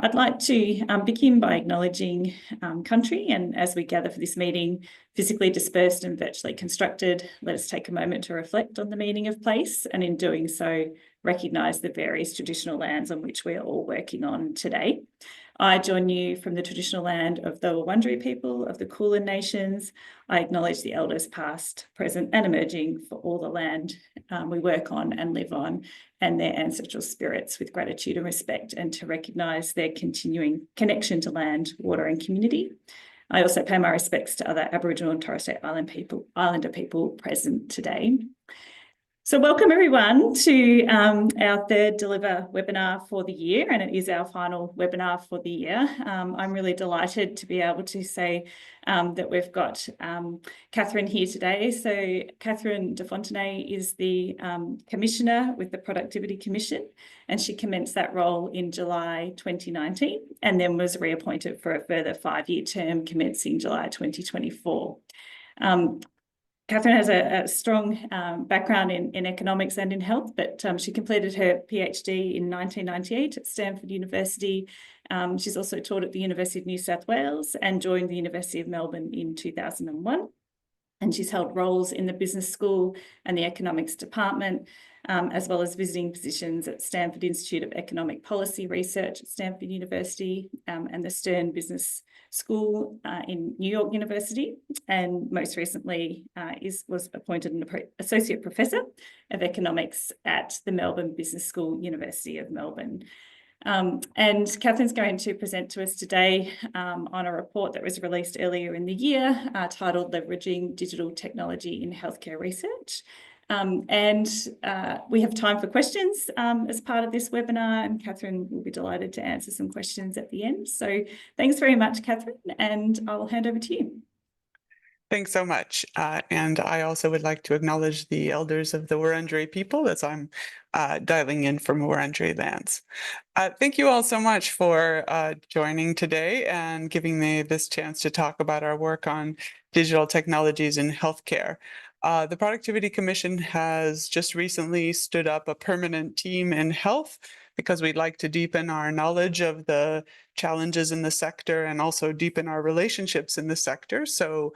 I'd like to begin by acknowledging country, and as we gather for this meeting, physically dispersed and virtually constructed, let us take a moment to reflect on the meaning of place, and in doing so, recognise the various traditional lands on which we are all working on today. I join you from the traditional land of the Wurundjeri people of the Kulin Nations. I acknowledge the elders past, present and emerging for all the land we work on and live on, and their ancestral spirits with gratitude and respect, and to recognise their continuing connection to land, water and community. I also pay my respects to other Aboriginal and Torres Strait Islander people present today. So welcome everyone to our third Deliver webinar for the year, and it is our final webinar for the year. I'm really delighted to be able to say that we've got Catherine here today. So Catherine de Fontenay is the Commissioner with the Productivity Commission, and she commenced that role in July 2019 and then was reappointed for a further 5-year term commencing July 2024. Catherine has a strong background in economics and in health, but she completed her PhD in 1998 at Stanford University. She's also taught at the University of New South Wales and joined the University of Melbourne in 2001. And she's held roles in the business school and the economics department, as well as visiting positions at Stanford Institute of Economic Policy Research at Stanford University and the Stern Business School in New York University, and most recently was appointed an Associate Professor of Economics at the Melbourne Business School, University of Melbourne. And Catherine's going to present to us today on a report that was released earlier in the year titled Leveraging Digital Technology in Healthcare Research. And we have time for questions as part of this webinar, and Catherine will be delighted to answer some questions at the end. So thanks very much, Catherine, and I'll hand over to you. Thanks so much. And I also would like to acknowledge the elders of the Wurundjeri people as I'm dialing in from Wurundjeri lands. Thank you all so much for joining today and giving me this chance to talk about our work on digital technologies in healthcare. The Productivity Commission has just recently stood up a permanent team in health because we'd like to deepen our knowledge of the challenges in the sector and also deepen our relationships in the sector. So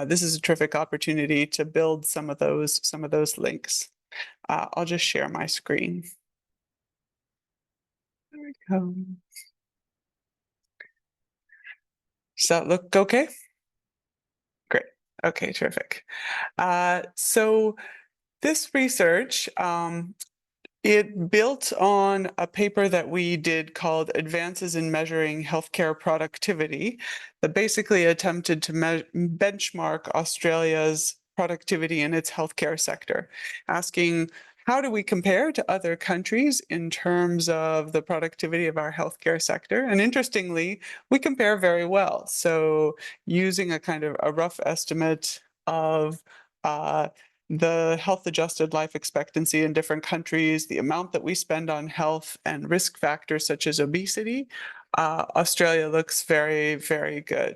this is a terrific opportunity to build some of those links. I'll just share my screen. There we go. Does that look okay? Great. Okay, terrific. So this research, it built on a paper that we did called Advances in Measuring Healthcare Productivity that basically attempted to benchmark Australia's productivity in its healthcare sector, asking how do we compare to other countries in terms of the productivity of our healthcare sector? And interestingly, we compare very well. So using a kind of a rough estimate of the health-adjusted life expectancy in different countries, the amount that we spend on health and risk factors such as obesity, Australia looks very, very good.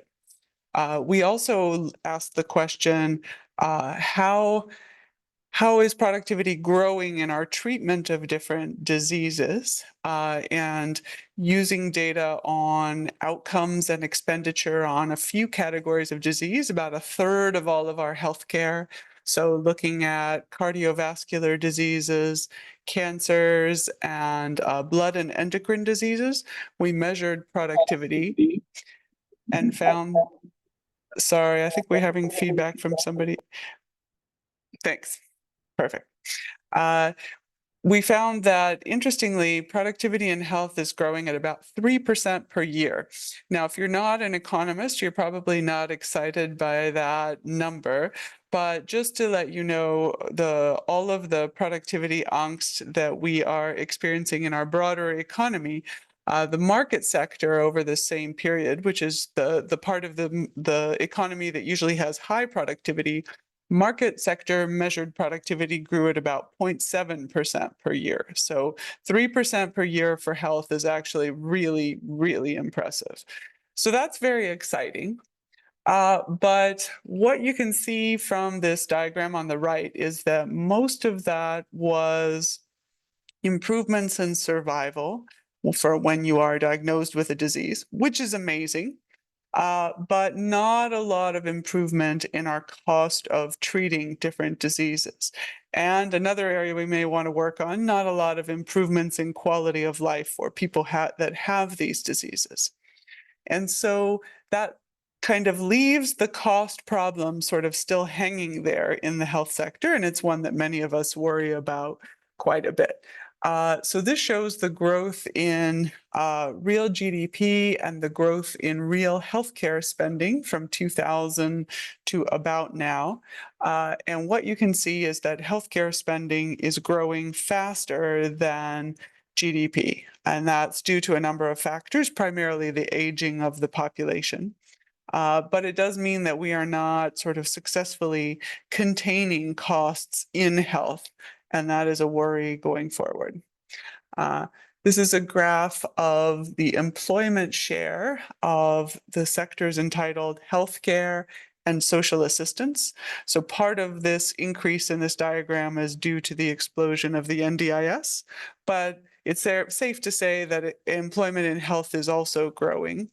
We also asked the question, how is productivity growing in our treatment of different diseases, and using data on outcomes and expenditure on a few categories of disease, about a third of all of our healthcare. So looking at cardiovascular diseases, cancers, and blood and endocrine diseases, we measured productivity and found, sorry, I think we're having feedback from somebody. Thanks. Perfect. We found that, interestingly, productivity in health is growing at about 3% per year. Now, if you're not an economist, you're probably not excited by that number. But just to let you know, all of the productivity angst that we are experiencing in our broader economy, the market sector over the same period, which is the part of the economy that usually has high productivity, market sector measured productivity grew at about 0.7% per year. So 3% per year for health is actually really, really impressive. So that's very exciting. But what you can see from this diagram on the right is that most of that was improvements in survival, for when you are diagnosed with a disease, which is amazing. But not a lot of improvement in our cost of treating different diseases. And another area we may want to work on, not a lot of improvements in quality of life for people that have these diseases. And so that kind of leaves the cost problem sort of still hanging there in the health sector, and it's one that many of us worry about quite a bit. So this shows the growth in real GDP and the growth in real healthcare spending from 2000 to about now. And what you can see is that healthcare spending is growing faster than GDP. And that's due to a number of factors, primarily the aging of the population. But it does mean that we are not sort of successfully containing costs in health. And that is a worry going forward. Uh, this is a graph of the employment share of the sectors entitled healthcare and social assistance. So part of this increase in this diagram is due to the explosion of the NDIS, but it's safe to say that employment in health is also growing.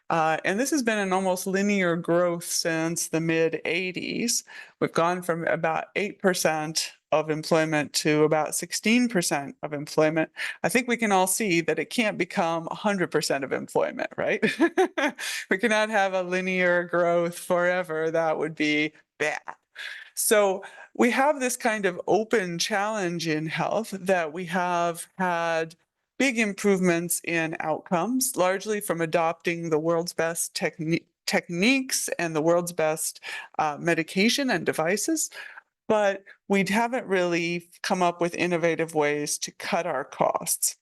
And this has been an almost linear growth since the mid 80s. We've gone from about 8% of employment to about 16% of employment. I think we can all see that it can't become 100% of employment, right? We cannot have a linear growth forever. That would be bad. So we have this kind of open challenge in health that we have had big improvements in outcomes, largely from adopting the world's best techniques and the world's best medication and devices. But we haven't really come up with innovative ways to cut our costs.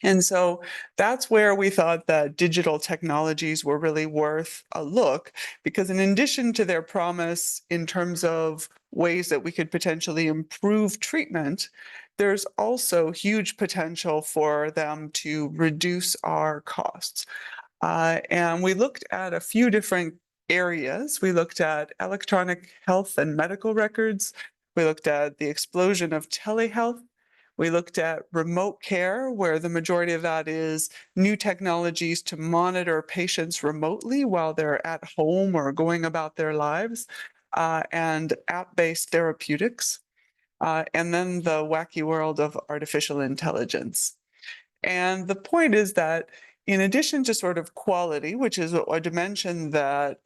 And so that's where we thought that digital technologies were really worth a look, because in addition to their promise in terms of ways that we could potentially improve treatment, there's also huge potential for them to reduce our costs. And we looked at a few different areas. We looked at electronic health and medical records. We looked at the explosion of telehealth. We looked at remote care, where the majority of that is new technologies to monitor patients remotely while they're at home or going about their lives, and app-based therapeutics, and then the wacky world of artificial intelligence. And the point is that in addition to sort of quality, which is a dimension that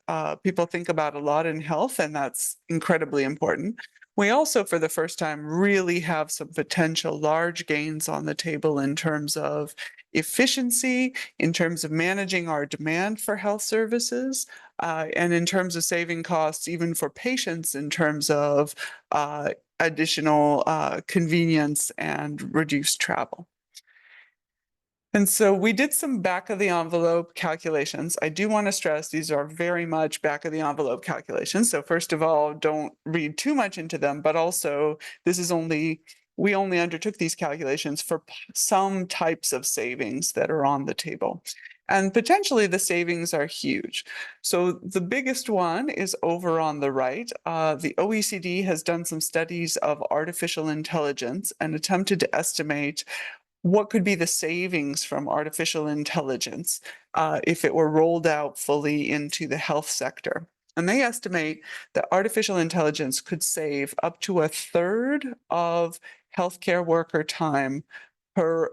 people think about a lot in health, and that's incredibly important, we also, for the first time, really have some potential large gains on the table in terms of efficiency, in terms of managing our demand for health services, and in terms of saving costs, even for patients, in terms of additional convenience and reduced travel. And so we did some back of the envelope calculations. I do want to stress these are very much back of the envelope calculations. So first of all, don't read too much into them, but also we only undertook these calculations for some types of savings that are on the table. And potentially the savings are huge. So the biggest one is over on the right. The OECD has done some studies of artificial intelligence and attempted to estimate what could be the savings from artificial intelligence if it were rolled out fully into the health sector. And they estimate that artificial intelligence could save up to a third of healthcare worker time per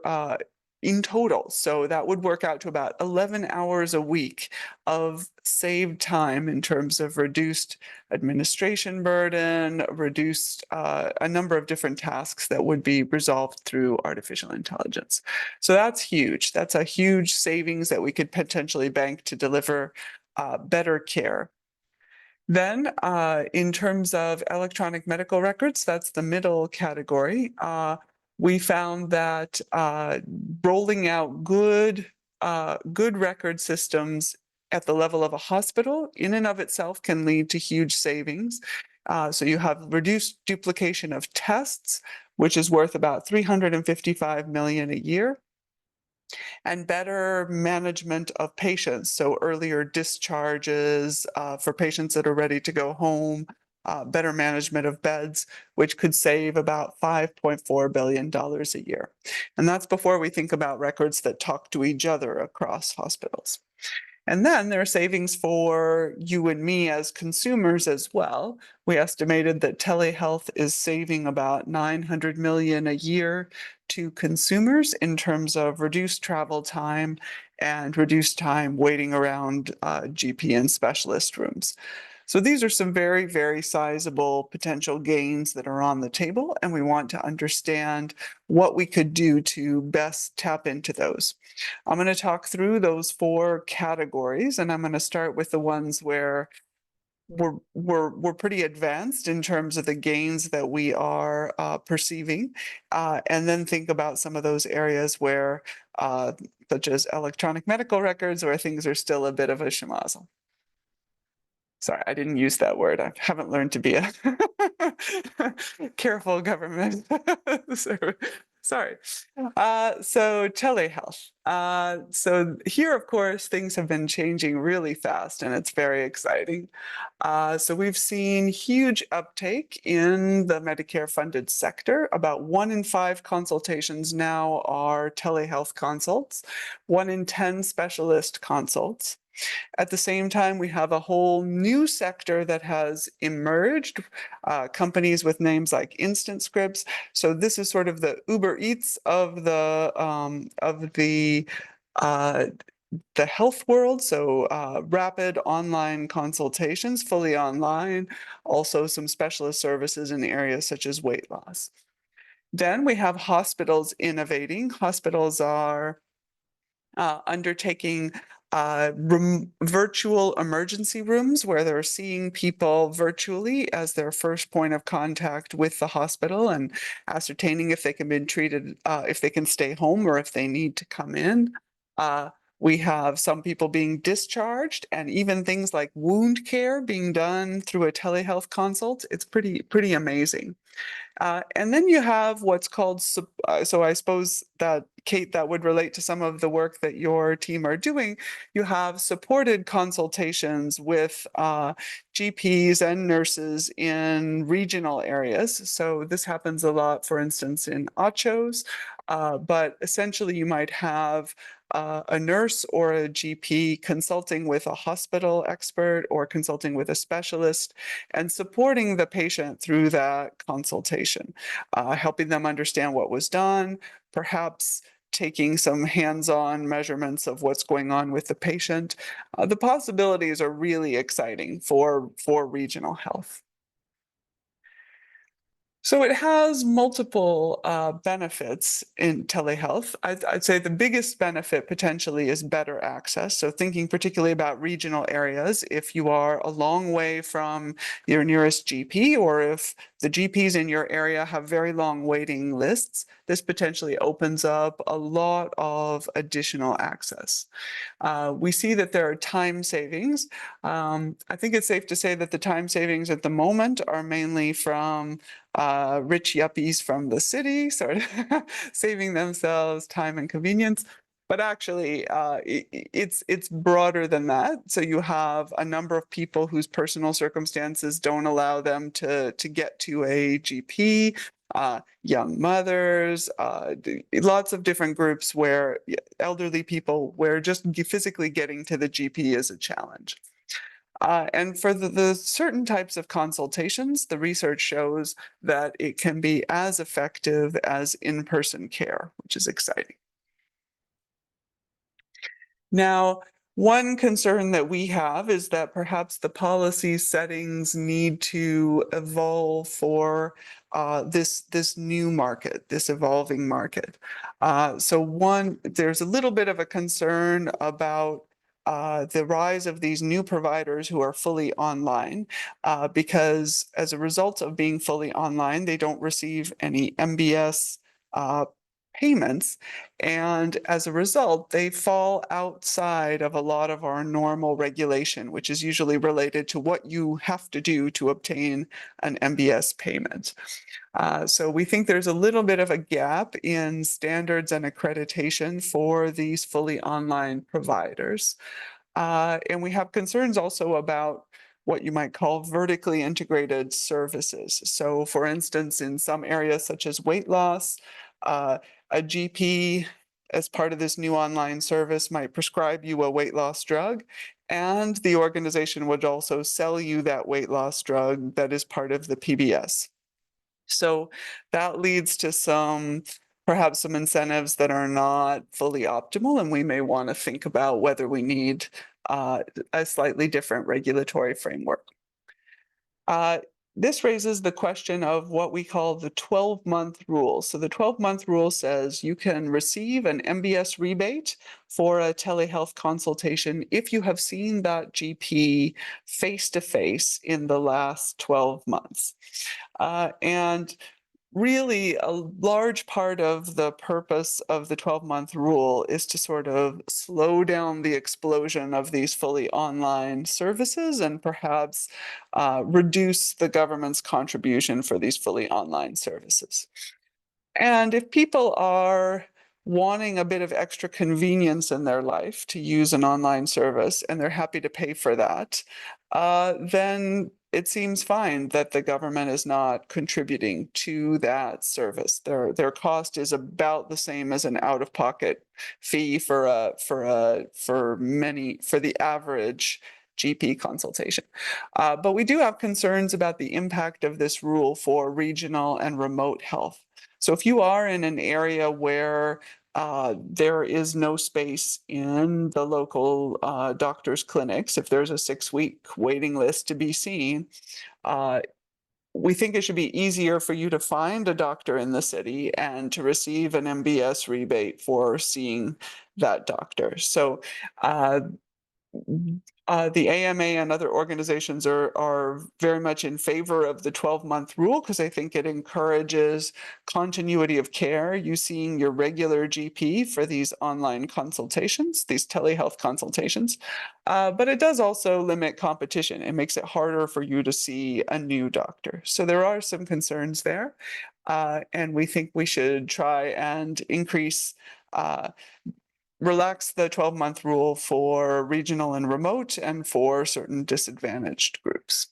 in total. So that would work out to about 11 hours a week of saved time in terms of reduced administration burden, reduced a number of different tasks that would be resolved through artificial intelligence. So that's huge. That's a huge savings that we could potentially bank to deliver better care. Then, in terms of electronic medical records, that's the middle category. We found that rolling out good record systems at the level of a hospital in and of itself can lead to huge savings. So you have reduced duplication of tests, which is worth about $355 million a year, and better management of patients. So earlier discharges for patients that are ready to go home, better management of beds, which could save about $5.4 billion a year. And that's before we think about records that talk to each other across hospitals. And then there are savings for you and me as consumers as well. We estimated that telehealth is saving about 900 million a year to consumers in terms of reduced travel time and reduced time waiting around GP and specialist rooms. So these are some very, very sizable potential gains that are on the table, and we want to understand what we could do to best tap into those. I'm going to talk through those 4 categories, and I'm going to start with the ones where we're pretty advanced in terms of the gains that we are perceiving, and then think about some of those areas where, such as electronic medical records, where things are still a bit of a schmozzle. Sorry, I didn't use that word. I haven't learned to be a careful government. Sorry. So telehealth. So here, of course, things have been changing really fast, and it's very exciting. So we've seen huge uptake in the Medicare-funded sector. About 1 in 5 consultations now are telehealth consults, 1 in 10 specialist consults. At the same time, we have a whole new sector that has emerged, companies with names like Instant Scripts. So this is sort of the Uber Eats of the health world. So rapid online consultations, fully online, also some specialist services in areas such as weight loss. Then we have hospitals innovating. Hospitals are undertaking virtual emergency rooms where they're seeing people virtually as their first point of contact with the hospital and ascertaining if they can be treated, if they can stay home or if they need to come in. We have some people being discharged and even things like wound care being done through a telehealth consult. It's pretty amazing. And then you have what's called, so I suppose that, Kate, that would relate to some of the work that your team are doing. You have supported consultations with GPs and nurses in regional areas. So this happens a lot, for instance, in ACHOs, but essentially you might have a nurse or a GP consulting with a hospital expert or consulting with a specialist and supporting the patient through that consultation, helping them understand what was done, perhaps taking some hands-on measurements of what's going on with the patient. The possibilities are really exciting for regional health. So it has multiple benefits in telehealth. I'd say the biggest benefit potentially is better access. So thinking particularly about regional areas, if you are a long way from your nearest GP, or if the GPs in your area have very long waiting lists, this potentially opens up a lot of additional access. We see that there are time savings. I think it's safe to say that the time savings at the moment are mainly from rich yuppies from the city, sort of saving themselves time and convenience. But actually, it's broader than that. So you have a number of people whose personal circumstances don't allow them to get to a GP. Young mothers, lots of different groups where elderly people, where just physically getting to the GP is a challenge. And for the certain types of consultations, the research shows that it can be as effective as in-person care, which is exciting. Now, one concern that we have is that perhaps the policy settings need to evolve for this new market, this evolving market. So one, there's a little bit of a concern about the rise of these new providers who are fully online, because as a result of being fully online, they don't receive any MBS payments. And as a result, they fall outside of a lot of our normal regulation, which is usually related to what you have to do to obtain an MBS payment. So we think there's a little bit of a gap in standards and accreditation for these fully online providers. And we have concerns also about what you might call vertically integrated services. So for instance, in some areas such as weight loss, a GP as part of this new online service might prescribe you a weight loss drug, and the organization would also sell you that weight loss drug that is part of the PBS. So that leads to perhaps some incentives that are not fully optimal, and we may want to think about whether we need a slightly different regulatory framework. This raises the question of what we call the 12-month rule. So the 12-month rule says you can receive an MBS rebate for a telehealth consultation if you have seen that GP face-to-face in the last 12 months. And really, a large part of the purpose of the 12-month rule is to sort of slow down the explosion of these fully online services and perhaps reduce the government's contribution for these fully online services. And if people are wanting a bit of extra convenience in their life to use an online service and they're happy to pay for that, then it seems fine that the government is not contributing to that service. Their cost is about the same as an out-of-pocket fee for the average GP consultation. But we do have concerns about the impact of this rule for regional and remote health. So if you are in an area where there is no space in the local doctor's clinics, if there's a 6-week waiting list to be seen, we think it should be easier for you to find a doctor in the city and to receive an MBS rebate for seeing that doctor. So the AMA and other organizations are very much in favor of the 12-month rule because I think it encourages continuity of care. You seeing your regular GP for these online consultations, these telehealth consultations, but it does also limit competition. It makes it harder for you to see a new doctor. So there are some concerns there, and we think we should try and relax the 12-month rule for regional and remote and for certain disadvantaged groups.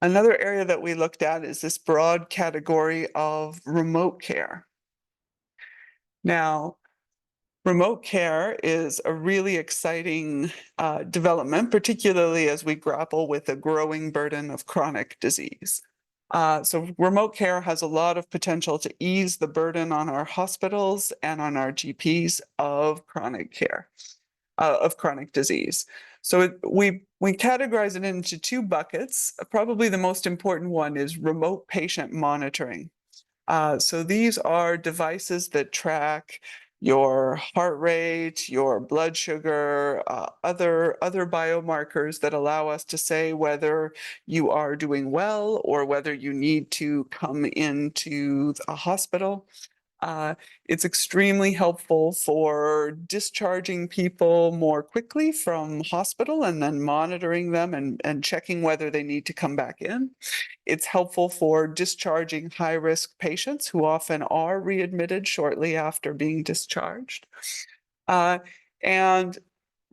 Another area that we looked at is this broad category of remote care. Now, remote care is a really exciting development, particularly as we grapple with the growing burden of chronic disease. So remote care has a lot of potential to ease the burden on our hospitals and on our GPs of chronic care, of chronic disease. So we categorize it into 2 buckets. Probably the most important one is remote patient monitoring. So these are devices that track your heart rate, your blood sugar, other biomarkers that allow us to say whether you are doing well or whether you need to come into a hospital. It's extremely helpful for discharging people more quickly from hospital and then monitoring them and checking whether they need to come back in. It's helpful for discharging high-risk patients who often are readmitted shortly after being discharged. And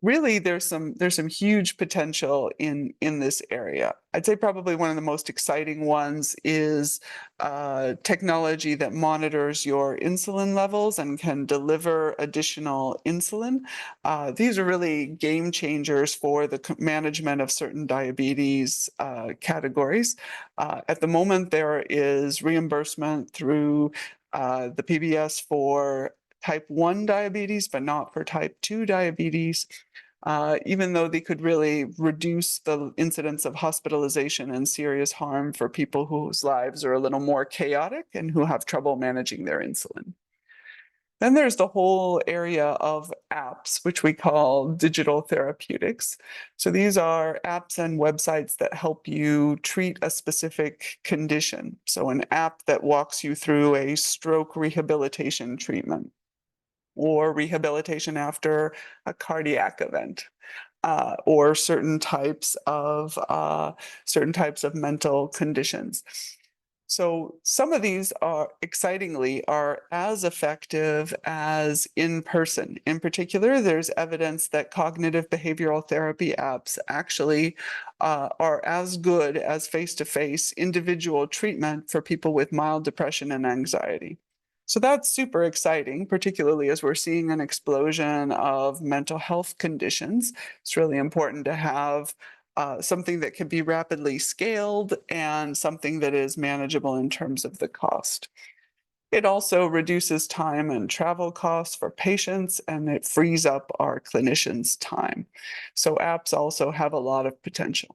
really, there's some huge potential in this area. I'd say probably one of the most exciting ones is technology that monitors your insulin levels and can deliver additional insulin. These are really game changers for the management of certain diabetes categories. At the moment, there is reimbursement through the PBS for type 1 diabetes, but not for type 2 diabetes. Even though they could really reduce the incidence of hospitalization and serious harm for people whose lives are a little more chaotic and who have trouble managing their insulin. Then there's the whole area of apps, which we call digital therapeutics. So these are apps and websites that help you treat a specific condition. So an app that walks you through a stroke rehabilitation treatment or rehabilitation after a cardiac event, or certain types of mental conditions. So some of these are excitingly are as effective as in person. In particular, there's evidence that cognitive behavioral therapy apps actually are as good as face-to-face individual treatment for people with mild depression and anxiety. So that's super exciting, particularly as we're seeing an explosion of mental health conditions. It's really important to have something that can be rapidly scaled and something that is manageable in terms of the cost. It also reduces time and travel costs for patients, and it frees up our clinicians' time. So apps also have a lot of potential.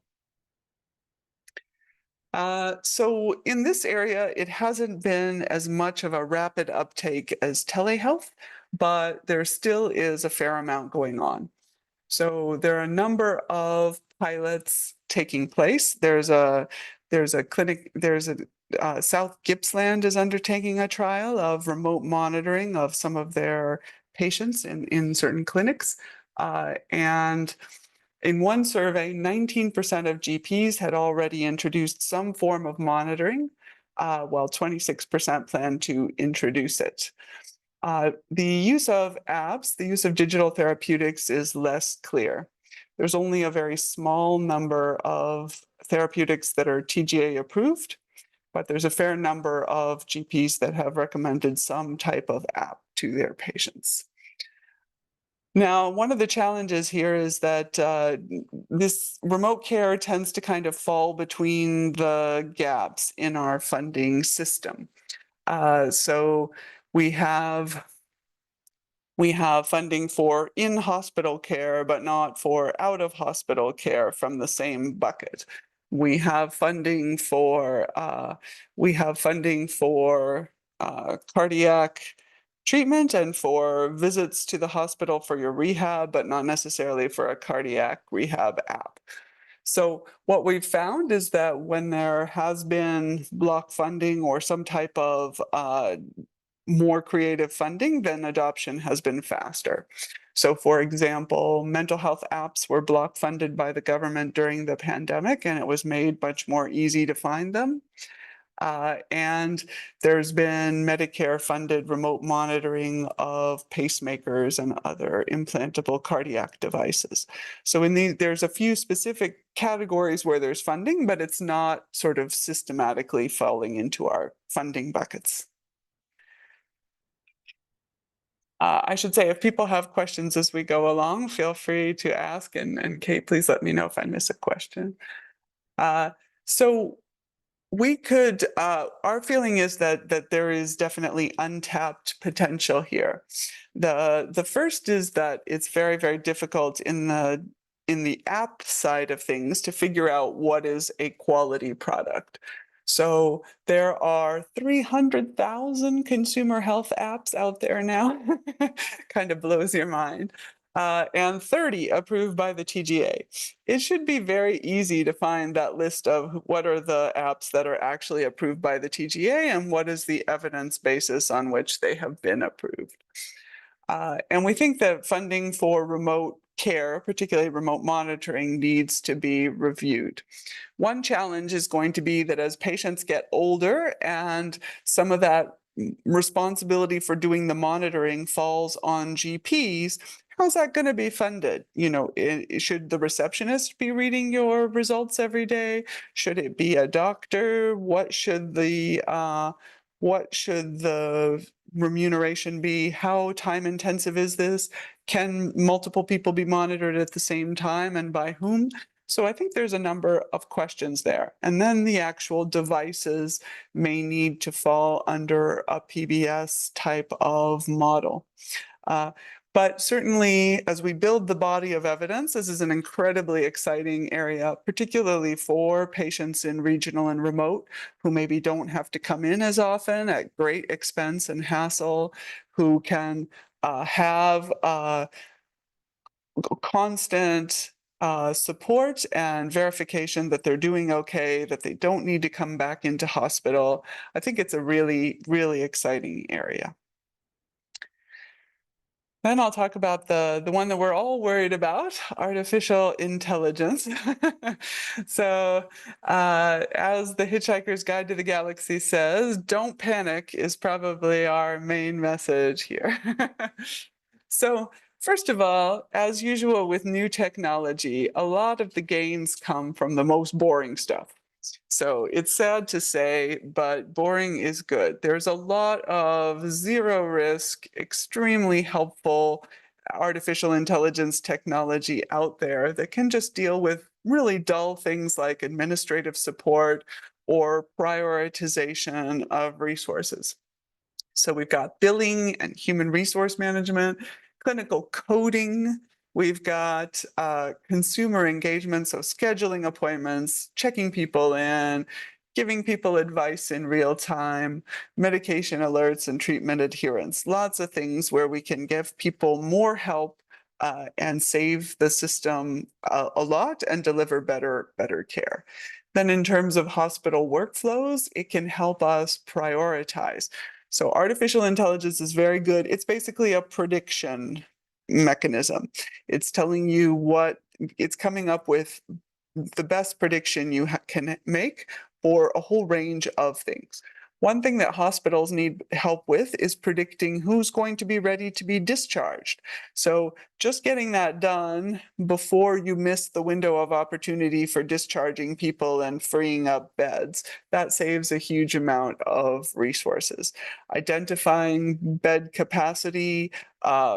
So in this area, it hasn't been as much of a rapid uptake as telehealth, but there still is a fair amount going on. So there are a number of pilots taking place. There's a clinic, there's a South Gippsland is undertaking a trial of remote monitoring of some of their patients in certain clinics. And in one survey, 19% of GPs had already introduced some form of monitoring, while 26% plan to introduce it. The use of apps, the use of digital therapeutics is less clear. There's only a very small number of therapeutics that are TGA approved, but there's a fair number of GPs that have recommended some type of app to their patients. Now, one of the challenges here is that this remote care tends to kind of fall between the gaps in our funding system. So we have we have funding for in-hospital care, but not for out-of-hospital care from the same bucket. We have funding for cardiac treatment and for visits to the hospital for your rehab, but not necessarily for a cardiac rehab app. So what we've found is that when there has been block funding or some type of more creative funding, then adoption has been faster. So for example, mental health apps were block funded by the government during the pandemic, and it was made much more easy to find them. And there's been Medicare funded remote monitoring of pacemakers and other implantable cardiac devices. So there's a few specific categories where there's funding, but it's not sort of systematically falling into our funding buckets. I should say, if people have questions as we go along, feel free to ask. And Kate, please let me know if I miss a question. Uh, so we could, our feeling is that there is definitely untapped potential here. The first is that it's very, very difficult in the app side of things to figure out what is a quality product. So there are 300,000 consumer health apps out there now. Kind of blows your mind. And 30 approved by the TGA. It should be very easy to find that list of what are the apps that are actually approved by the TGA and what is the evidence basis on which they have been approved. And we think that funding for remote care, particularly remote monitoring, needs to be reviewed. One challenge is going to be that as patients get older and some of that responsibility for doing the monitoring falls on GPs, how's that going to be funded? You know, should the receptionist be reading your results every day? Should it be a doctor? What should the remuneration be? How time intensive is this? Can multiple people be monitored at the same time, and by whom? So I think there's a number of questions there. And then the actual devices may need to fall under a PBS type of model. But certainly, as we build the body of evidence, this is an incredibly exciting area, particularly for patients in regional and remote who maybe don't have to come in as often at great expense and hassle, who can have constant support and verification that they're doing okay, that they don't need to come back into hospital. I think it's a really, really exciting area. Then I'll talk about the one that we're all worried about, artificial intelligence. So, as the Hitchhiker's Guide to the Galaxy says, "Don't panic" is probably our main message here. So, first of all, as usual with new technology, a lot of the gains come from the most boring stuff. So it's sad to say, but boring is good. There's a lot of zero risk, extremely helpful artificial intelligence technology out there that can just deal with really dull things like administrative support or prioritization of resources. So we've got billing and human resource management, clinical coding. We've got consumer engagement, so scheduling appointments, checking people in, giving people advice in real time, medication alerts, and treatment adherence. Lots of things where we can give people more help and save the system a lot and deliver better care. Then in terms of hospital workflows, it can help us prioritize. So artificial intelligence is very good. It's basically a prediction mechanism. It's telling you what it's coming up with the best prediction you can make for a whole range of things. One thing that hospitals need help with is predicting who's going to be ready to be discharged. So just getting that done before you miss the window of opportunity for discharging people and freeing up beds, that saves a huge amount of resources. Identifying bed capacity,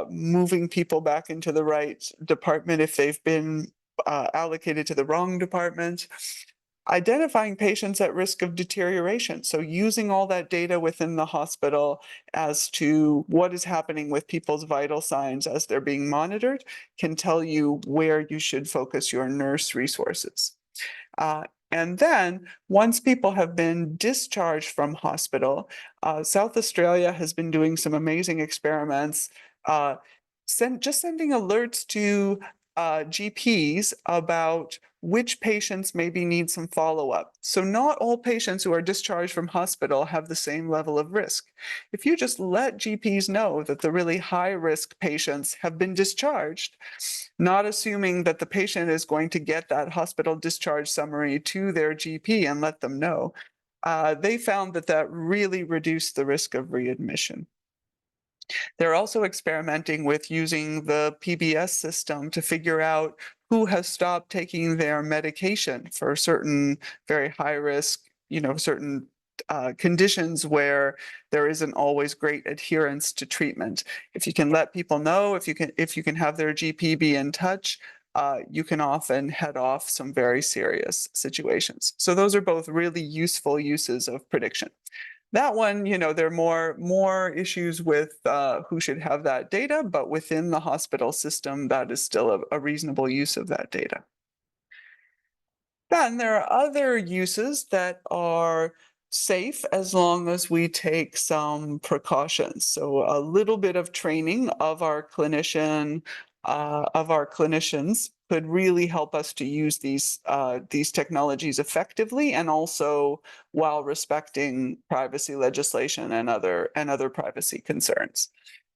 moving people back into the right department if they've been allocated to the wrong department. Identifying patients at risk of deterioration. So using all that data within the hospital as to what is happening with people's vital signs as they're being monitored can tell you where you should focus your nurse resources. And then once people have been discharged from hospital, South Australia has been doing some amazing experiments, just sending alerts to GPs about which patients maybe need some follow-up. So not all patients who are discharged from hospital have the same level of risk. If you just let GPs know that the really high-risk patients have been discharged, not assuming that the patient is going to get that hospital discharge summary to their GP and let them know, they found that that really reduced the risk of readmission. They're also experimenting with using the PBS system to figure out who has stopped taking their medication for certain very high risk, certain conditions where there isn't always great adherence to treatment. If you can let people know, if you can have their GP be in touch, you can often head off some very serious situations. So those are both really useful uses of prediction. That one, there are more issues with who should have that data, but within the hospital system, that is still a reasonable use of that data. Then there are other uses that are safe as long as we take some precautions. So a little bit of training of our clinicians could really help us to use these technologies effectively and also while respecting privacy legislation and other privacy concerns.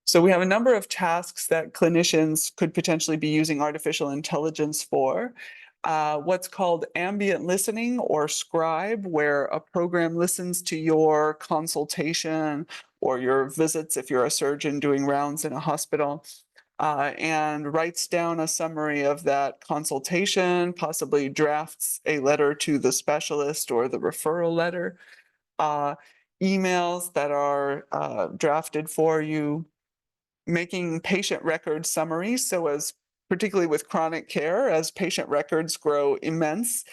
So we have a number of tasks that clinicians could potentially be using artificial intelligence for. What's called ambient listening or scribe, where a program listens to your consultation or your visits if you're a surgeon doing rounds in a hospital, and writes down a summary of that consultation, possibly drafts a letter to the specialist or the referral letter, uh, emails that are drafted for you, making patient record summaries. So as particularly with chronic care, as patient records grow immense,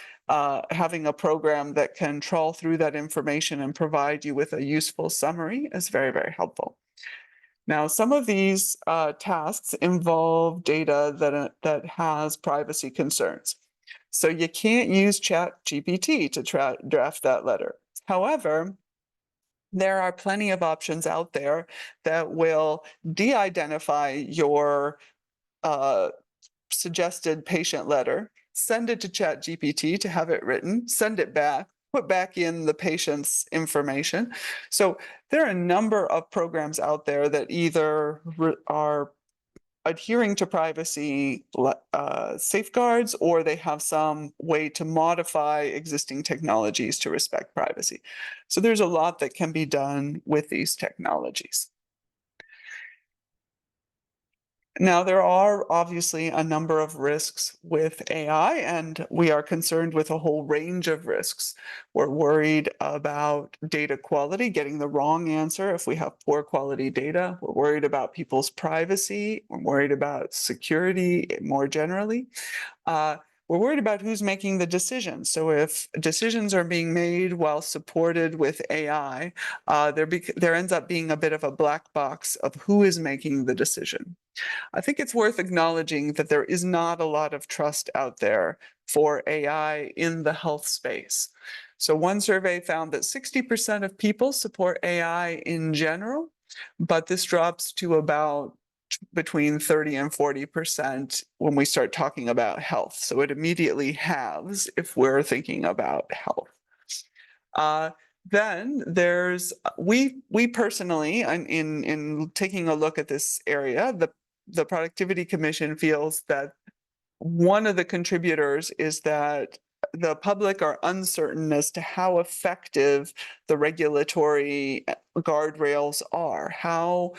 having a program that can trawl through that information and provide you with a useful summary is very, very helpful. Now, some of these tasks involve data that has privacy concerns. So you can't use ChatGPT to draft that letter. However, there are plenty of options out there that will de-identify your uh, suggested patient letter, send it to ChatGPT to have it written, send it back, put back in the patient's information. So there are a number of programs out there that either are adhering to privacy safeguards, or they have some way to modify existing technologies to respect privacy. So there's a lot that can be done with these technologies. Now, there are obviously a number of risks with AI, and we are concerned with a whole range of risks. We're worried about data quality, getting the wrong answer if we have poor quality data. We're worried about people's privacy. We're worried about security more generally. Uh, we're worried about who's making the decisions. So if decisions are being made while supported with AI, there ends up being a bit of a black box of who is making the decision. I think it's worth acknowledging that there is not a lot of trust out there for AI in the health space. So one survey found that 60% of people support AI in general, but this drops to about between 30 and 40% when we start talking about health. So it immediately halves if we're thinking about health. Then there's we personally, in taking a look at this area, the Productivity Commission feels that one of the contributors is that the public are uncertain as to how effective the regulatory guardrails are. How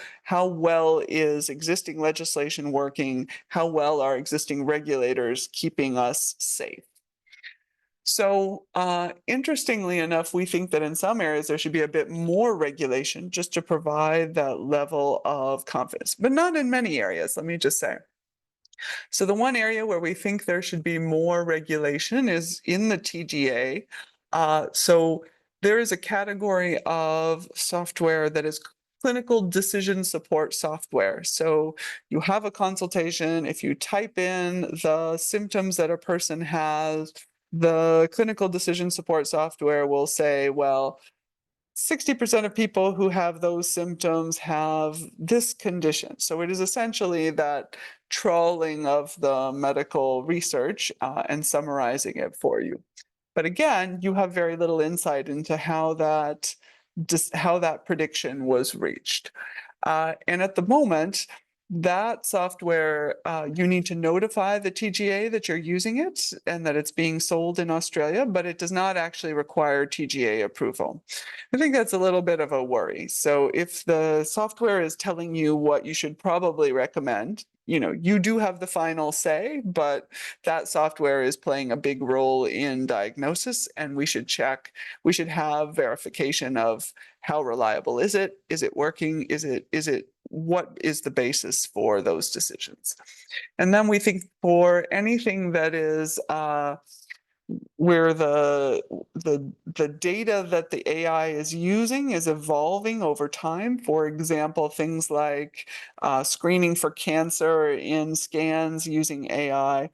well is existing legislation working? How well are existing regulators keeping us safe? So, interestingly enough, we think that in some areas there should be a bit more regulation just to provide that level of confidence, but not in many areas, let me just say. So, the one area where we think there should be more regulation is in the TGA. So, there is a category of software that is clinical decision support software. So, you have a consultation, if you type in the symptoms that a person has, the clinical decision support software will say, well, 60% of people who have those symptoms have this condition. So it is essentially that trawling of the medical research and summarizing it for you. But again, you have very little insight into how that prediction was reached. And at the moment, that software, you need to notify the TGA that you're using it and that it's being sold in Australia, but it does not actually require TGA approval. I think that's a little bit of a worry. So if the software is telling you what you should probably recommend, you do have the final say, but that software is playing a big role in diagnosis, and we should have verification of how reliable is it? Is it working? What is the basis for those decisions? And then we think for anything that is where the data that the AI is using is evolving over time. For example, things like screening for cancer in scans using AI.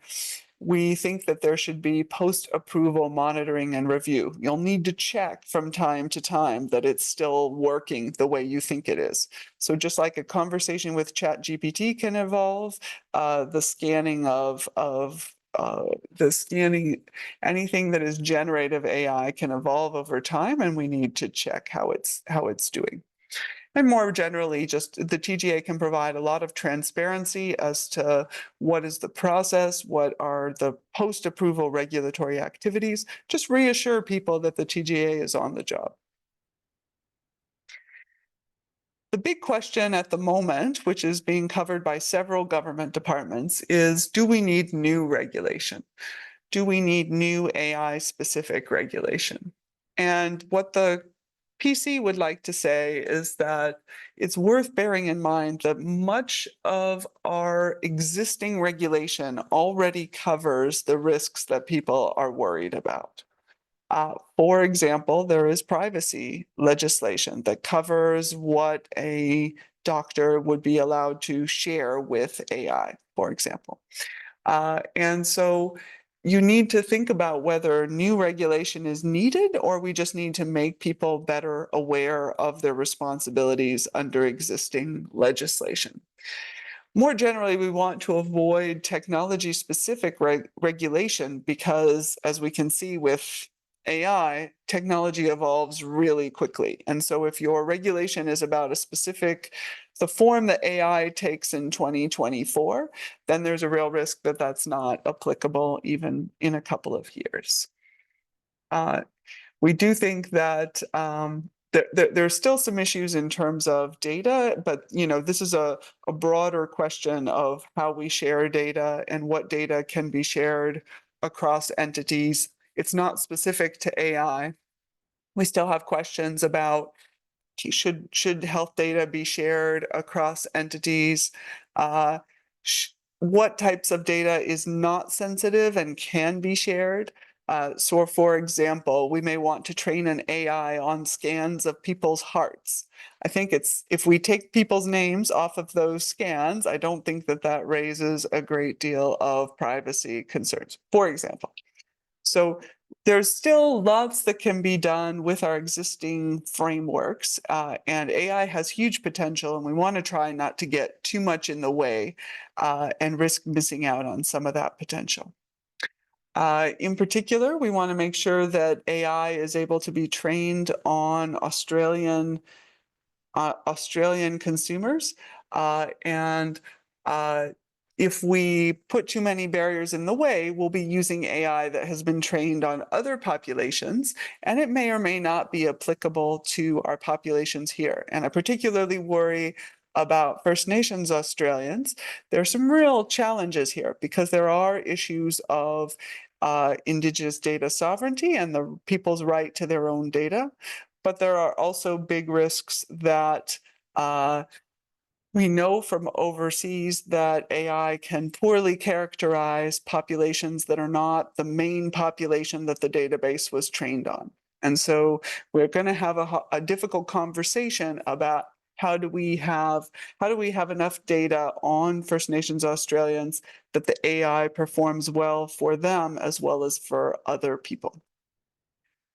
We think that there should be post-approval monitoring and review. You'll need to check from time to time that it's still working the way you think it is. So just like a conversation with ChatGPT can evolve, the scanning anything that is generative AI can evolve over time, and we need to check how it's doing. And more generally, just the TGA can provide a lot of transparency as to what is the process, what are the post-approval regulatory activities. Just reassure people that the TGA is on the job. The big question at the moment, which is being covered by several government departments, is do we need new regulation? Do we need new AI-specific regulation? And what the PC would like to say is that it's worth bearing in mind that much of our existing regulation already covers the risks that people are worried about. For example, there is privacy legislation that covers what a doctor would be allowed to share with AI, for example. And so you need to think about whether new regulation is needed or we just need to make people better aware of their responsibilities under existing legislation. More generally, we want to avoid technology-specific regulation because, as we can see with AI, technology evolves really quickly. And so if your regulation is about a specific the form that AI takes in 2024, then there's a real risk that that's not applicable even in a couple of years. We do think that there's still some issues in terms of data, but this is a broader question of how we share data and what data can be shared across entities. It's not specific to AI. We still have questions about should health data be shared across entities? What types of data is not sensitive and can be shared? So for example, we may want to train an AI on scans of people's hearts. I think if we take people's names off of those scans, I don't think that raises a great deal of privacy concerns, for example. So there's still lots that can be done with our existing frameworks, and AI has huge potential, and we want to try not to get too much in the way and risk missing out on some of that potential. In particular, we want to make sure that AI is able to be trained on Australian consumers, and if we put too many barriers in the way, we'll be using AI that has been trained on other populations, and it may or may not be applicable to our populations here. And I particularly worry about First Nations Australians. There are some real challenges here because there are issues of Indigenous data sovereignty and the people's right to their own data. But there are also big risks that we know from overseas that AI can poorly characterize populations that are not the main population that the database was trained on. And so we're going to have a difficult conversation about how do we have enough data on First Nations Australians that the AI performs well for them as well as for other people.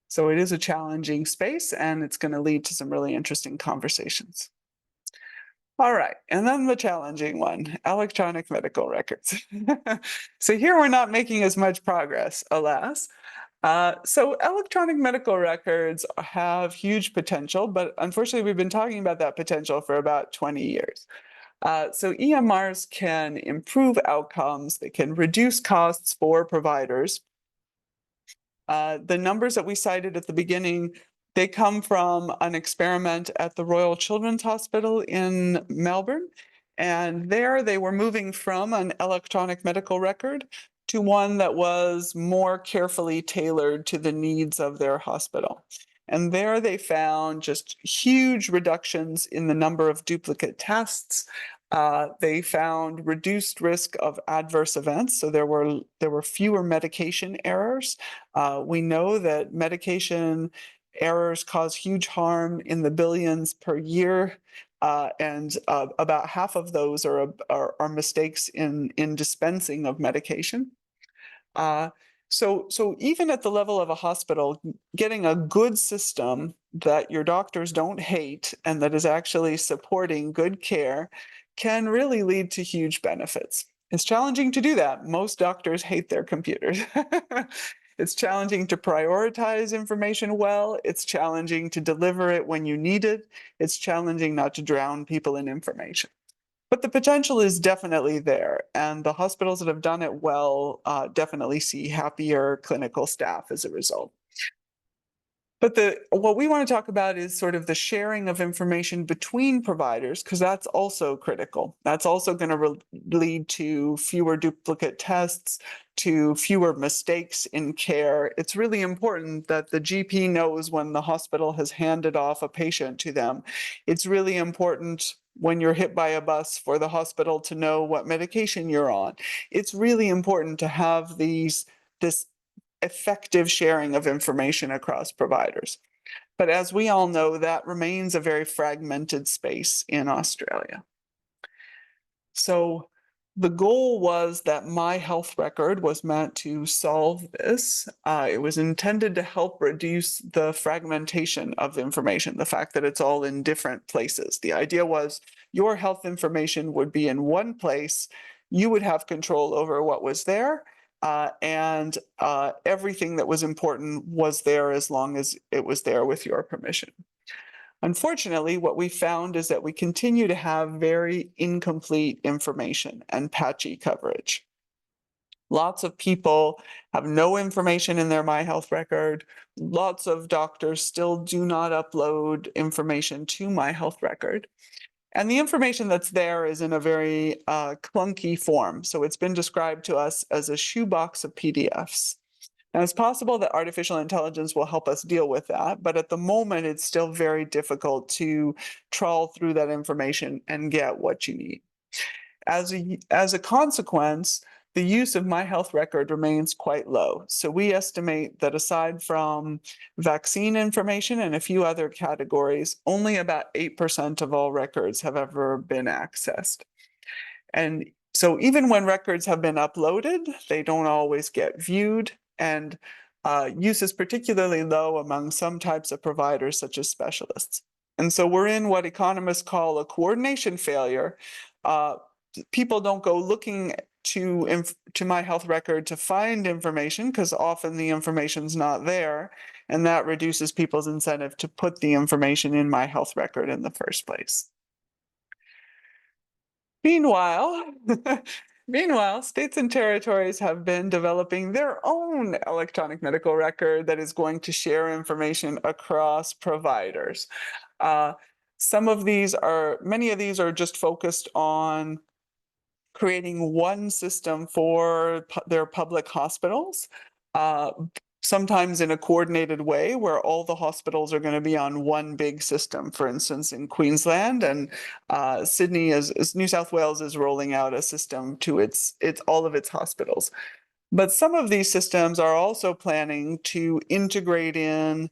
So it is a challenging space, and it's going to lead to some really interesting conversations. All right, and then the challenging one, electronic medical records. So here we're not making as much progress, alas. So electronic medical records have huge potential, but unfortunately we've been talking about that potential for about 20 years. So EMRs can improve outcomes, they can reduce costs for providers. The numbers that we cited at the beginning, they come from an experiment at the Royal Children's Hospital in Melbourne. And there they were moving from an electronic medical record to one that was more carefully tailored to the needs of their hospital. And there they found just huge reductions in the number of duplicate tests. They found reduced risk of adverse events, so there were fewer medication errors. We know that medication errors cause huge harm in the billions per year, and about half of those are mistakes in dispensing of medication. So even at the level of a hospital, getting a good system that your doctors don't hate and that is actually supporting good care can really lead to huge benefits. It's challenging to do that. Most doctors hate their computers. It's challenging to prioritize information well. It's challenging to deliver it when you need it. It's challenging not to drown people in information. But the potential is definitely there, and the hospitals that have done it well definitely see happier clinical staff as a result. But what we want to talk about is sort of the sharing of information between providers, because that's also critical. That's also going to lead to fewer duplicate tests, to fewer mistakes in care. It's really important that the GP knows when the hospital has handed off a patient to them. It's really important when you're hit by a bus for the hospital to know what medication you're on. It's really important to have this effective sharing of information across providers. But as we all know, that remains a very fragmented space in Australia. So the goal was that My Health Record was meant to solve this. It was intended to help reduce the fragmentation of information, the fact that it's all in different places. The idea was your health information would be in one place, you would have control over what was there, and everything that was important was there as long as it was there with your permission. Unfortunately, what we found is that we continue to have very incomplete information and patchy coverage. Lots of people have no information in their My Health record. Lots of doctors still do not upload information to My Health record. And the information that's there is in a very clunky form. So it's been described to us as a shoebox of PDFs. Now, it's possible that artificial intelligence will help us deal with that, but at the moment, it's still very difficult to trawl through that information and get what you need. As a consequence, the use of My Health record remains quite low. So we estimate that aside from vaccine information and a few other categories, only about 8% of all records have ever been accessed. And so even when records have been uploaded, they don't always get viewed, and use is particularly low among some types of providers, such as specialists. And so we're in what economists call a coordination failure. People don't go looking to My Health record to find information, because often the information's not there, and that reduces people's incentive to put the information in My Health record in the first place. Meanwhile, states and territories have been developing their own electronic medical record that is going to share information across providers. Many of these are just focused on creating one system for their public hospitals, sometimes in a coordinated way where all the hospitals are going to be on one big system. For instance, in Queensland and Sydney, as New South Wales is rolling out a system to all of its hospitals. But some of these systems are also planning to integrate in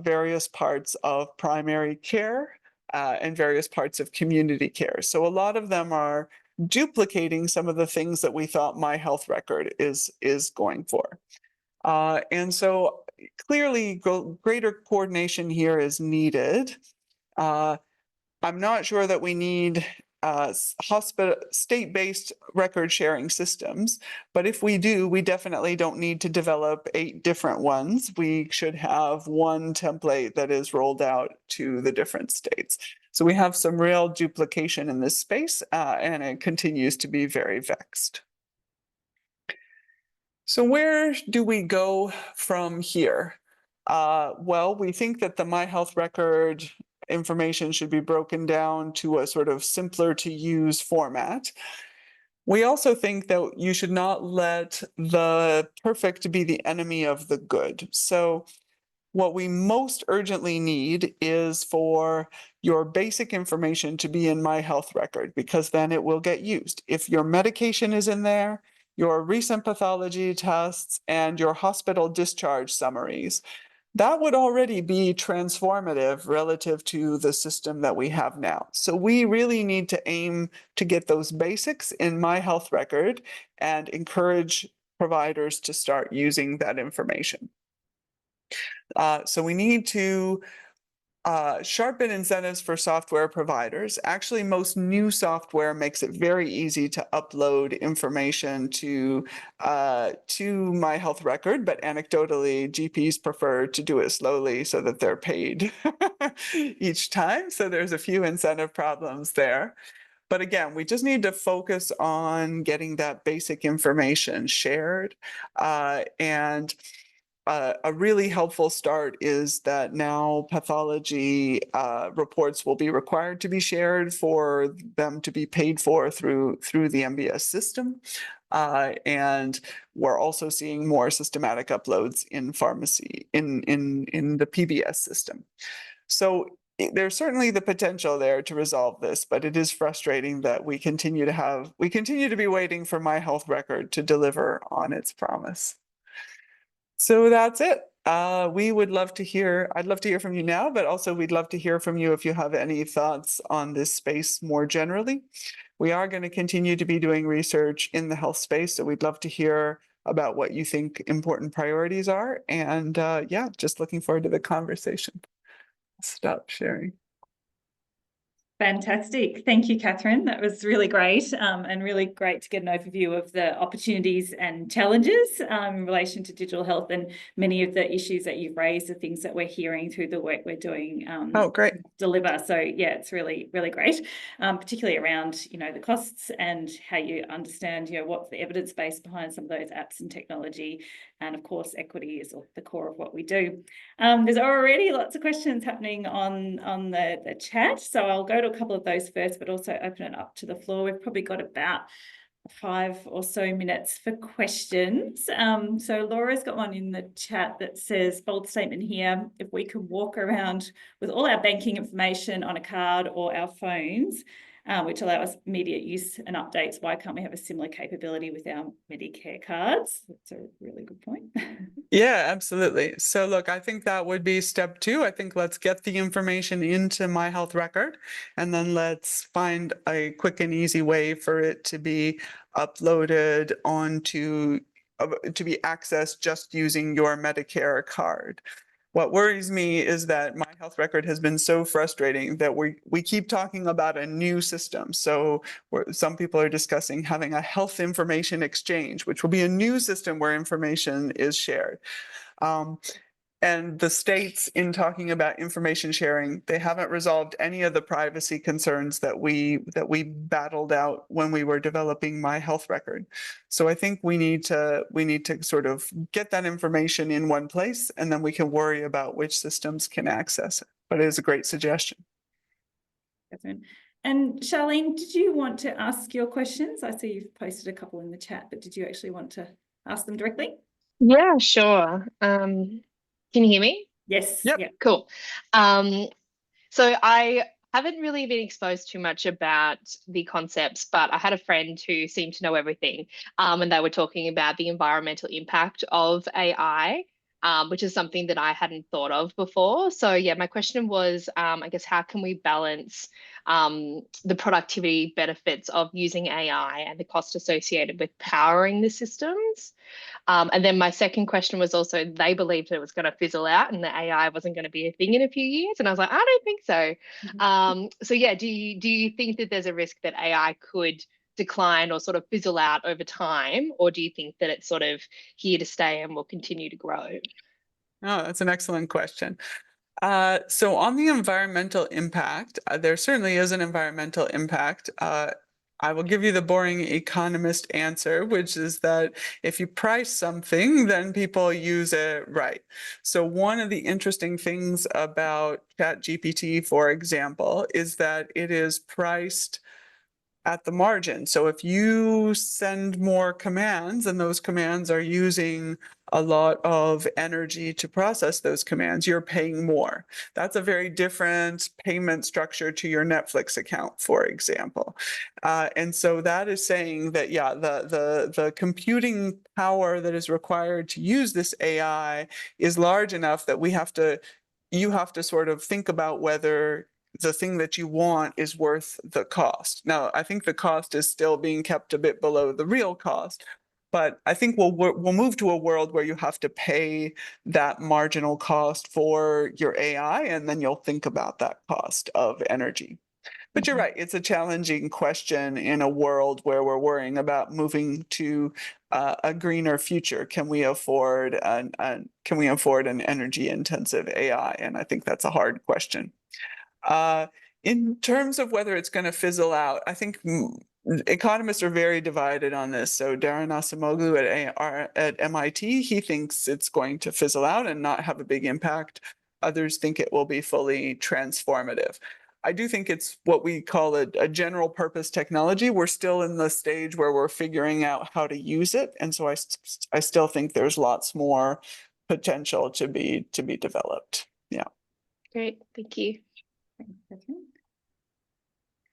various parts of primary care and various parts of community care. So a lot of them are duplicating some of the things that we thought My Health record is going for. And so clearly greater coordination here is needed. I'm not sure that we need state-based record sharing systems, but if we do, we definitely don't need to develop 8 different ones. We should have one template that is rolled out to the different states. So we have some real duplication in this space, and it continues to be very vexed. So where do we go from here? Well, we think that the My Health record information should be broken down to a sort of simpler to use format. We also think that you should not let the perfect be the enemy of the good. So what we most urgently need is for your basic information to be in My Health record, because then it will get used. If your medication is in there, your recent pathology tests, and your hospital discharge summaries, that would already be transformative relative to the system that we have now. So we really need to aim to get those basics in My Health record and encourage providers to start using that information. So we need to sharpen incentives for software providers. Actually, most new software makes it very easy to upload information to My Health record, but anecdotally, GPs prefer to do it slowly so that they're paid each time. So there's a few incentive problems there. But again, we just need to focus on getting that basic information shared, and a really helpful start is that now pathology reports will be required to be shared for them to be paid for through the MBS system. And we're also seeing more systematic uploads in pharmacy, in the PBS system. So there's certainly the potential there to resolve this, but it is frustrating that we continue to be waiting for My Health record to deliver on its promise. So that's it. I'd love to hear from you now, but also we'd love to hear from you if you have any thoughts on this space more generally. We are going to continue to be doing research in the health space, so we'd love to hear about what you think important priorities are. And yeah, just looking forward to the conversation. Stop sharing. Fantastic. Thank you, Catherine. That was really great, and really great to get an overview of the opportunities and challenges in relation to digital health, and many of the issues that you've raised are things that we're hearing through the work we're doing Oh, great. deliver. So yeah, it's really, really great, particularly around, the costs and how you understand, what's the evidence base behind some of those apps and technology. And of course, equity is the core of what we do. There's already lots of questions happening on the chat, so I'll go to a couple of those first, but also open it up to the floor. We've probably got about 5 or so minutes for questions. So Laura's got one in the chat that says, bold statement here, if we could walk around with all our banking information on a card or our phones, which allow us immediate use and updates, why can't we have a similar capability with our Medicare cards? That's a really good point. Yeah, absolutely. So look, I think that would be step 2. I think let's get the information into my health record, and then let's find a quick and easy way for it to be uploaded onto to be accessed just using your Medicare card. What worries me is that my health record has been so frustrating that we keep talking about a new system. So some people are discussing having a health information exchange, which will be a new system where information is shared. And the states, in talking about information sharing, they haven't resolved any of the privacy concerns that we battled out when we were developing my health record. So I think we need to sort of get that information in one place, and then we can worry about which systems can access it. But it is a great suggestion. And Charlene, did you want to ask your questions? I see you've posted a couple in the chat, but did you actually want to ask them directly? Yeah, sure. Can you hear me? Yes. Yep. Yeah. Cool. So I haven't really been exposed too much about the concepts, but I had a friend who seemed to know everything. And they were talking about the environmental impact of AI, which is something that I hadn't thought of before. So yeah, my question was, I guess, how can we balance the productivity benefits of using AI and the cost associated with powering the systems? And then my second question was also, they believed it was going to fizzle out and the AI wasn't going to be a thing in a few years. And I was like, I don't think so. So yeah, do you think that there's a risk that AI could decline or sort of fizzle out over time? Or do you think that it's sort of here to stay and will continue to grow? Oh, that's an excellent question. So on the environmental impact, there certainly is an environmental impact. I will give you the boring economist answer, which is that if you price something, then people use it right. So one of the interesting things about ChatGPT, for example, is that it is priced at the margin. So if you send more commands and those commands are using a lot of energy to process those commands, you're paying more. That's a very different payment structure to your Netflix account, for example. And so that is saying that, yeah, the computing power that is required to use this AI is large enough that you have to sort of think about whether the thing that you want is worth the cost. Now, I think the cost is still being kept a bit below the real cost, but I think we'll move to a world where you have to pay that marginal cost for your AI, and then you'll think about that cost of energy. But you're right, it's a challenging question in a world where we're worrying about moving to a greener future. Can we afford an energy intensive AI? And I think that's a hard question. In terms of whether it's going to fizzle out, I think economists are very divided on this. So Darren Acemoglu at MIT, he thinks it's going to fizzle out and not have a big impact. Others think it will be fully transformative. I do think it's what we call a general purpose technology. We're still in the stage where we're figuring out how to use it. And so I still think there's lots more potential to be developed. Yeah. Great, thank you.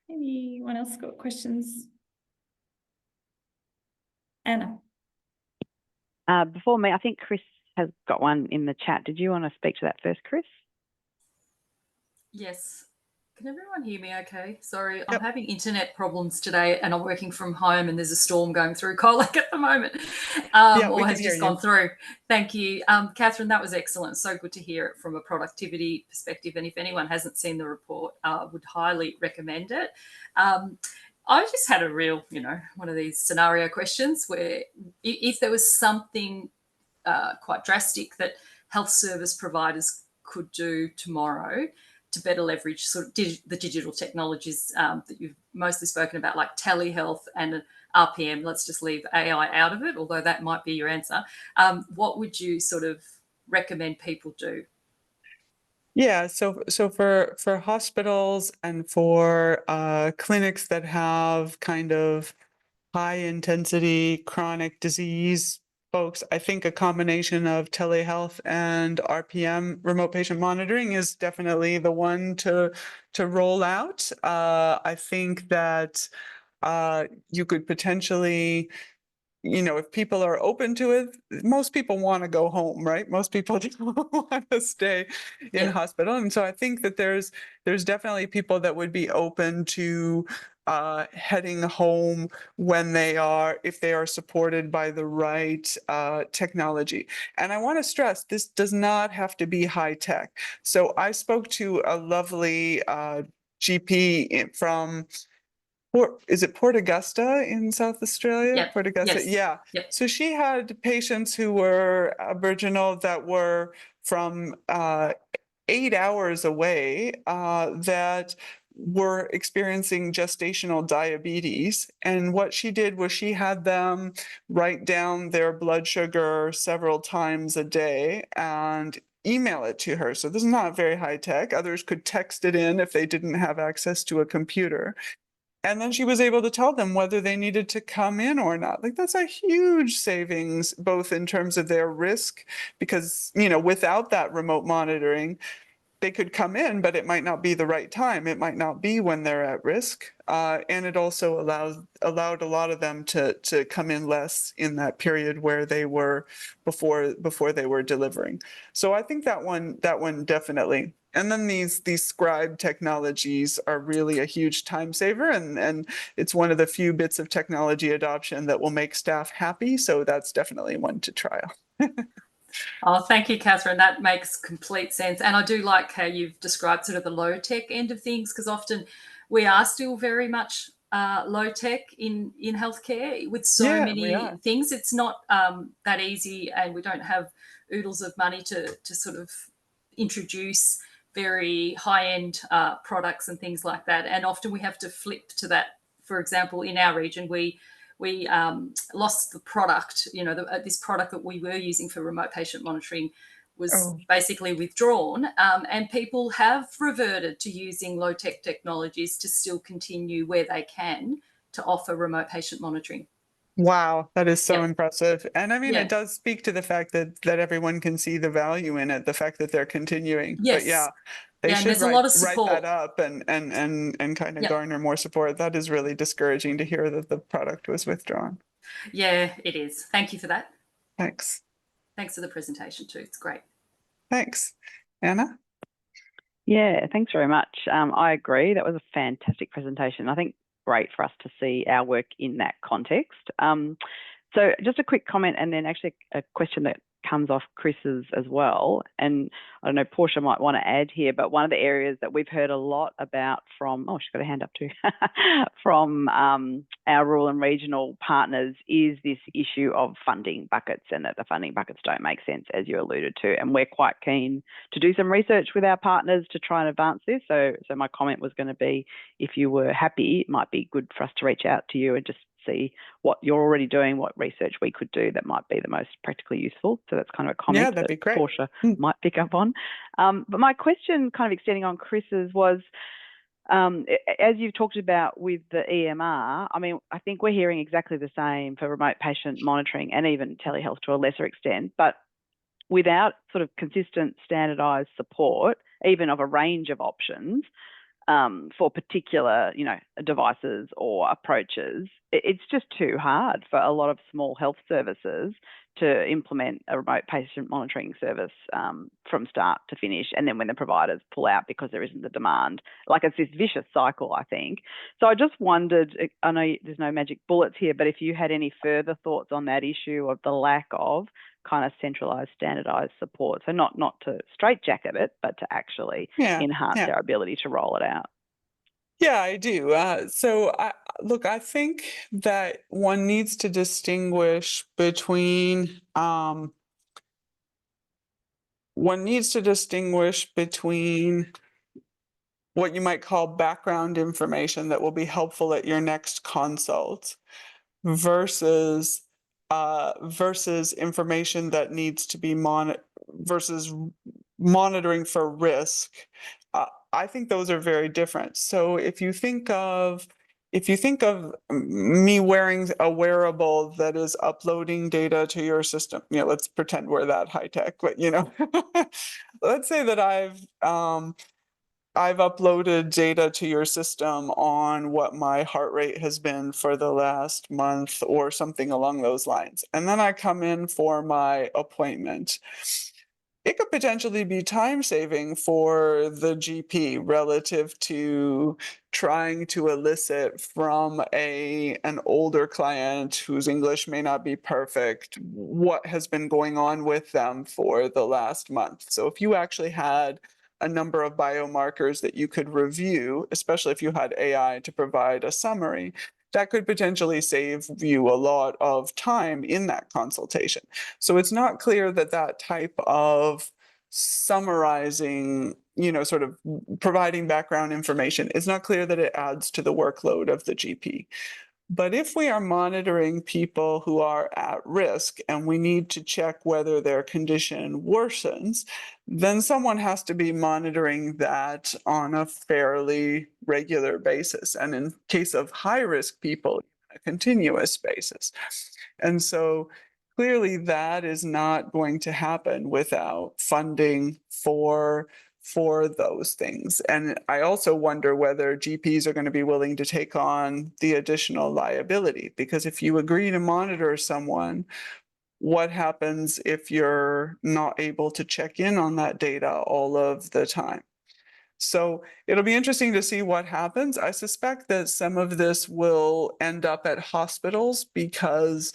Anyone else got questions? Anna. Before me, I think Chris has got one in the chat. Did you want to speak to that first, Chris? Yes. Can everyone hear me okay? Sorry, I'm having internet problems today and I'm working from home and there's a storm going through Colac at the moment, or has just gone through. Thank you. Catherine, that was excellent. So good to hear it from a productivity perspective. And if anyone hasn't seen the report, would highly recommend it. I just had a real, one of these scenario questions where if there was something quite drastic that health service providers could do tomorrow to better leverage sort of the digital technologies that you've mostly spoken about, like telehealth and RPM. Let's just leave AI out of it, although that might be your answer. What would you sort of recommend people do? Yeah, so for hospitals and for clinics that have kind of high intensity chronic disease folks, I think a combination of telehealth and RPM, remote patient monitoring, is definitely the one to roll out. I think that you could potentially, if people are open to it, most people want to go home, right? Most people don't want to stay in hospital. And so I think that there's definitely people that would be open to heading home when if they are supported by the right technology. And I want to stress, this does not have to be high tech. So I spoke to a lovely GP from, is it Port Augusta in South Australia? Yep. Port Augusta, yes. yeah. Yep. So she had patients who were Aboriginal that were from 8 hours away that were experiencing gestational diabetes. And what she did was she had them write down their blood sugar several times a day and email it to her. So this is not very high tech. Others could text it in if they didn't have access to a computer. And then she was able to tell them whether they needed to come in or not. Like, that's a huge savings, both in terms of their risk, because, without that remote monitoring, they could come in, but it might not be the right time. It might not be when they're at risk. And it also allowed a lot of them to come in less in that period where they were before they were delivering. So I think that one definitely. And then these scribe technologies are really a huge time saver, and it's one of the few bits of technology adoption that will make staff happy. So that's definitely one to trial. Oh, thank you, Catherine. That makes complete sense. And I do like how you've described sort of the low tech end of things, because often we are still very much low tech in healthcare with so many things. It's not that easy, and we don't have oodles of money to sort of introduce very high end products and things like that. And often we have to flip to that. For example, in our region, we lost the product. This product that we were using for remote patient monitoring was basically withdrawn, and people have reverted to using low-tech technologies to still continue where they can to offer remote patient monitoring. Wow, that is so impressive. And I mean, it does speak to the fact that everyone can see the value in it, the fact that they're continuing. Yes. But yeah, they should write that up and kind of garner more support. That is really discouraging to hear that the product was withdrawn. Yeah, it is. Thank you for that. Thanks. Thanks for the presentation too. It's great. Thanks. Anna? Yeah, thanks very much. I agree. That was a fantastic presentation. I think great for us to see our work in that context. So just a quick comment, and then actually a question that comes off Chris's as well. And I don't know, Portia might want to add here, but one of the areas that we've heard a lot about from, she's got a hand up too, from our rural and regional partners is this issue of funding buckets, and that the funding buckets don't make sense, as you alluded to. And we're quite keen to do some research with our partners to try and advance this. So my comment was going to be, if you were happy, it might be good for us to reach out to you and just see what you're already doing, what research we could do that might be the most practically useful. So that's kind of a comment that'd be great. Portia might pick up on. But my question, kind of extending on Chris's, was, as you've talked about with the EMR, I mean, I think we're hearing exactly the same for remote patient monitoring and even telehealth to a lesser extent, but without sort of consistent standardized support, even of a range of options, for particular, devices or approaches, it's just too hard for a lot of small health services to implement a remote patient monitoring service from start to finish. And then when the providers pull out because there isn't the demand, like it's this vicious cycle, I think. So I just wondered, I know there's no magic bullets here, but if you had any further thoughts on that issue of the lack of kind of centralized, standardized support. So not to straitjacket it, but to actually enhance our ability to roll it out. Yeah, I do. Look, I think that one needs to distinguish between what you might call background information that will be helpful at your next consult versus information that needs to be versus monitoring for risk. I think those are very different. So if you think of me wearing a wearable that is uploading data to your system, let's pretend we're that high tech, but let's say that I've uploaded data to your system on what my heart rate has been for the last month or something along those lines. And then I come in for my appointment. It could potentially be time saving for the GP relative to trying to elicit from an older client whose English may not be perfect what has been going on with them for the last month. So if you actually had a number of biomarkers that you could review, especially if you had AI to provide a summary, that could potentially save you a lot of time in that consultation. So it's not clear that that type of summarizing, sort of providing background information, it's not clear that it adds to the workload of the GP. But if we are monitoring people who are at risk and we need to check whether their condition worsens, then someone has to be monitoring that on a fairly regular basis. And in case of high-risk people, a continuous basis. And so clearly that is not going to happen without funding for those things. And I also wonder whether GPs are going to be willing to take on the additional liability, because if you agree to monitor someone, what happens if you're not able to check in on that data all of the time? So it'll be interesting to see what happens. I suspect that some of this will end up at hospitals because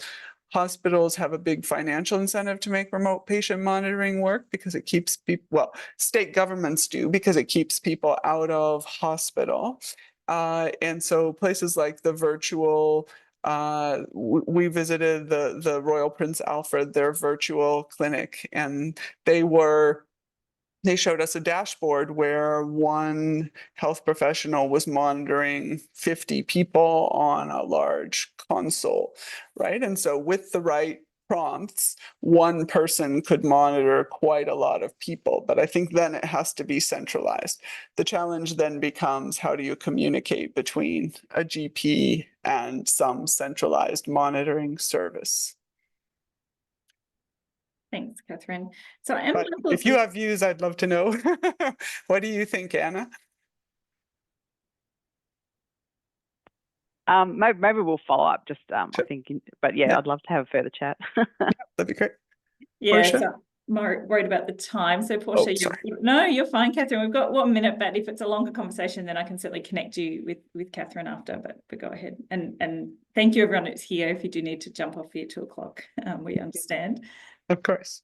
hospitals have a big financial incentive to make remote patient monitoring work because it keeps people, well, state governments do because it keeps people out of hospital. And so places like the virtual, we visited the Royal Prince Alfred, their virtual clinic, and they showed us a dashboard where one health professional was monitoring 50 people on a large console, right? And so with the right prompts, one person could monitor quite a lot of people, but I think then it has to be centralized. The challenge then becomes, how do you communicate between a GP and some centralized monitoring service? Thanks, Catherine. So if you have views, I'd love to know. What do you think, Anna? Maybe we'll follow up just, sure. I think, but yeah, I'd love to have a further chat. That'd be great. Yeah, Portia? So I'm worried about the time. So Portia, you're fine, Catherine. We've got 1 minute, but if it's a longer conversation, then I can certainly connect you with Catherine after, but go ahead. And thank you everyone who's here. If you do need to jump off here at 2 o'clock, we understand. Of course.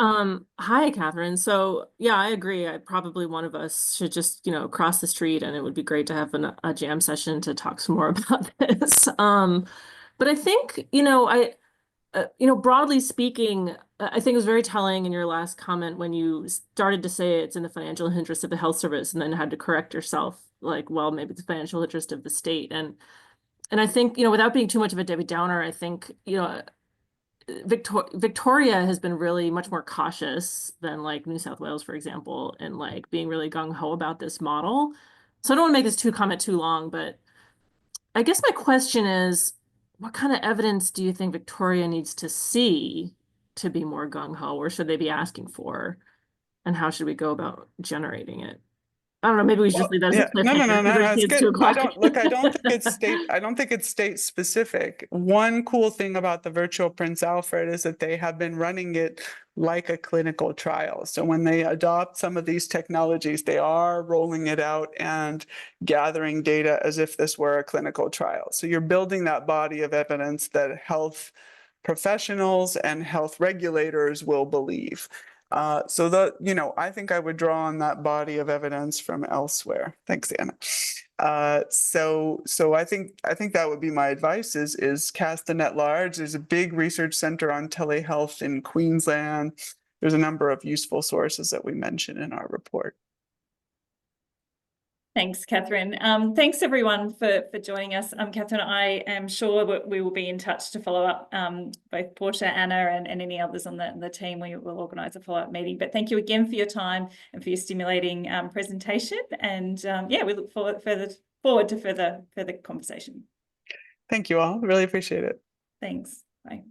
Hi, Catherine. So yeah, I agree. Probably one of us should just, cross the street, and it would be great to have a jam session to talk some more about this. But I think, broadly speaking, I think it was very telling in your last comment when you started to say it's in the financial interest of the health service, and then had to correct yourself, like, well, maybe it's the financial interest of the state. And I think, without being too much of a Debbie Downer, I think, Victoria has been really much more cautious than like New South Wales, for example, and like being really gung-ho about this model. So I don't want to make this comment too long, but I guess my question is, what kind of evidence do you think Victoria needs to see to be more gung-ho, or should they be asking for? And how should we go about generating it? I don't know, maybe we should Well, just leave that as yeah, a no, no, no, cliffhanger, no, because I no, see it's it's 2 good. I o'clock. don't think it's state specific. One cool thing about the virtual Prince Alfred is that they have been running it like a clinical trial. So when they adopt some of these technologies, they are rolling it out and gathering data as if this were a clinical trial. So you're building that body of evidence that health professionals and health regulators will believe. So I think I would draw on that body of evidence from elsewhere. Thanks, Anna. So I think that would be my advice is cast the net large. There's a big research center on telehealth in Queensland. There's a number of useful sources that we mention in our report. Thanks, Catherine. Thanks everyone for joining us. Catherine, I am sure we will be in touch to follow up, both Portia, Anna, and any others on the team. We will organise a follow-up meeting. But thank you again for your time and for your stimulating presentation. And yeah, we look forward to further conversation. Thank you all. Really appreciate it. Thanks. Bye.